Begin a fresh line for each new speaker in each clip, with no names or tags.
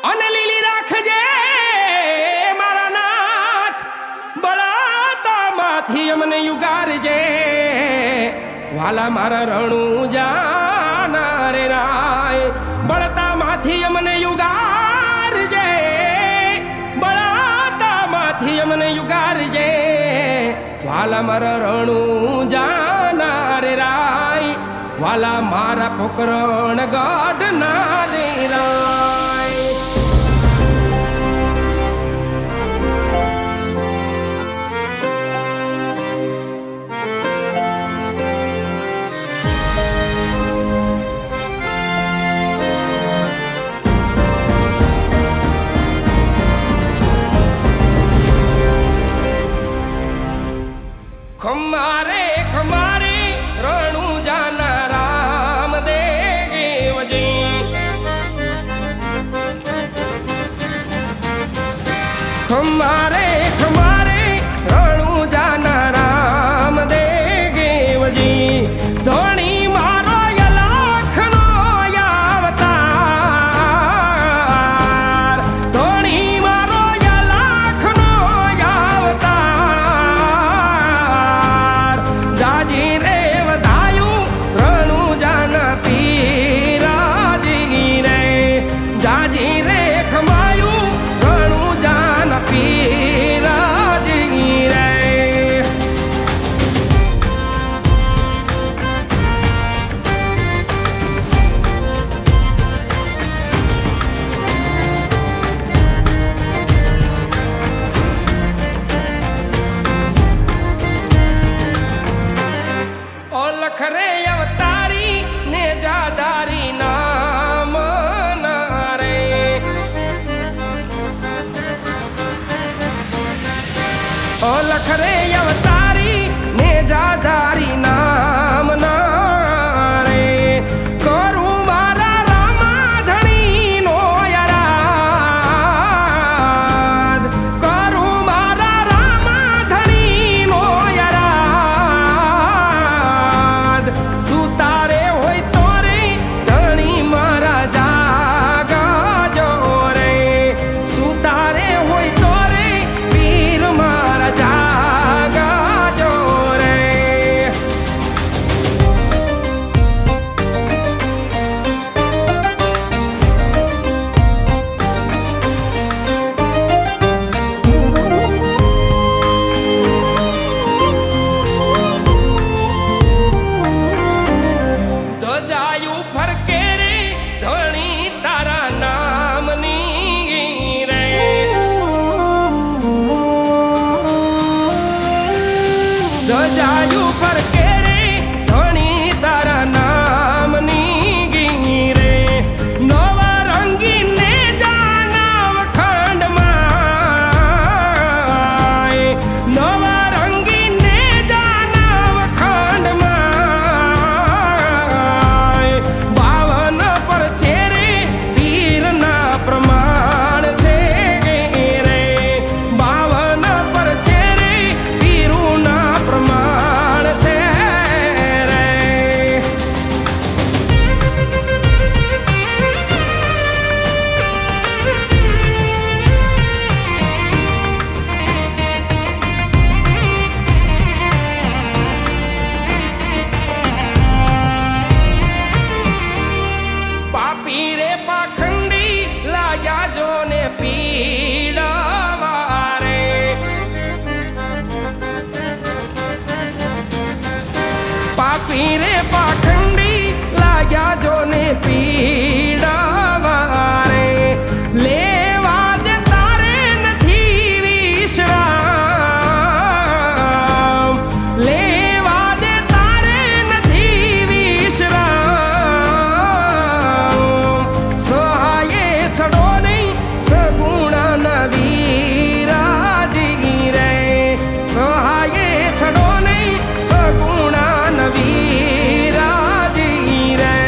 અને લીલી રાખજે મારા નાથ, બળાતામાંથી અમને યુગારજે વાલા મારા રણું જાના રે રાય, બળતામાંથી અમને યુગારજે, બળાતામાંથી અમને યુગારજે વાલા મારા રણું જાના રે રાય, વાલા મારા પોકરણ ગઢ ના રે રાય. ખમારે ખમારે રણું જાના રામદેવજી, ખમારે ખમારે રણું જાના રામદેવજી, ધણી મારો યલાખનો અવતાર, ધણી મારો યલાખનો અવતાર, જાજી રે વધાયું રણું જાના પીરાજી રે, જાજી રે ખમાયું રણું જાના પીરાજી રે. ઓલખ રે અવતારી ને જાદારી નામ ના રે, ઓલખ રે અવતારી ને જાદારી નામ ના રે, કરું મારા રામાધણી નો યરાદ, કરું મારા રામાધણી નો યરાદ, સુતારે હોય તો રે ધણી મારા જાગજો રે, સુતારે હોય તો રે વીર મારા જાગજો રે. ધજાયું ફરકે રે ધણી તારા નામની રે, ધજાયું ફરકે રે ધણી તારા નામની રે, નવા રંગીને જાનવ ખંડમાં, નવા રંગીને જાનવ ખંડમાં, બાવન પર છે રે વીરના પ્રમાણ છે રે, બાવન પર છે રે વીરુના પ્રમાણ છે રે. પાપી રે પાખંડી લાગ્યા જો ને પીડાવા રે, પાપી રે પાખંડી લાગ્યા જો ને પીડાવા રે, લેવા દે તારે નથી વિશ્રામ, લેવા દે તારે નથી વિશ્રામ, સહાયે છડો નહીં સગુણા નવીરાજી રે, સહાયે છડો નહીં સગુણા નવીરાજી રે.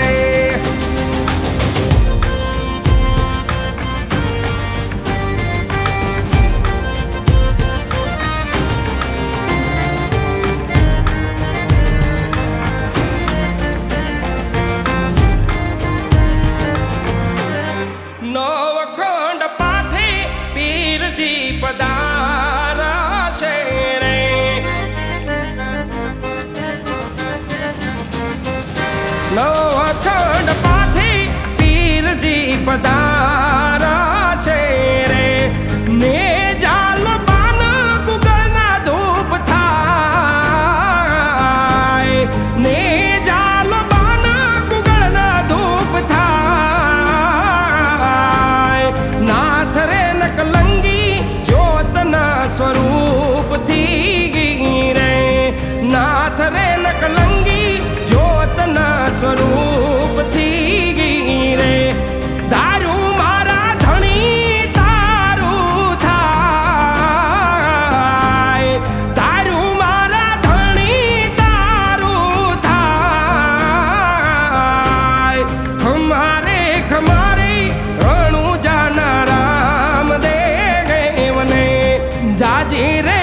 અખંડ પાથી પીરજી પધારા છે રે ને જાલ બાન ગુગળના ધૂપ થાય ને જાલ બાન ગુગળના ધૂપ થાય નાથ રે નકલંગી જ્યોતના સ્વરૂપથી રે નાથ રે નકલંગી જ્યોતના સ્વરૂપથી રે દારૂ મારા ધણી તારું થાય દારૂ મારા ધણી તારું થાય ખમારે ખમારે રણુ જાના રામ દેવને જાજી રે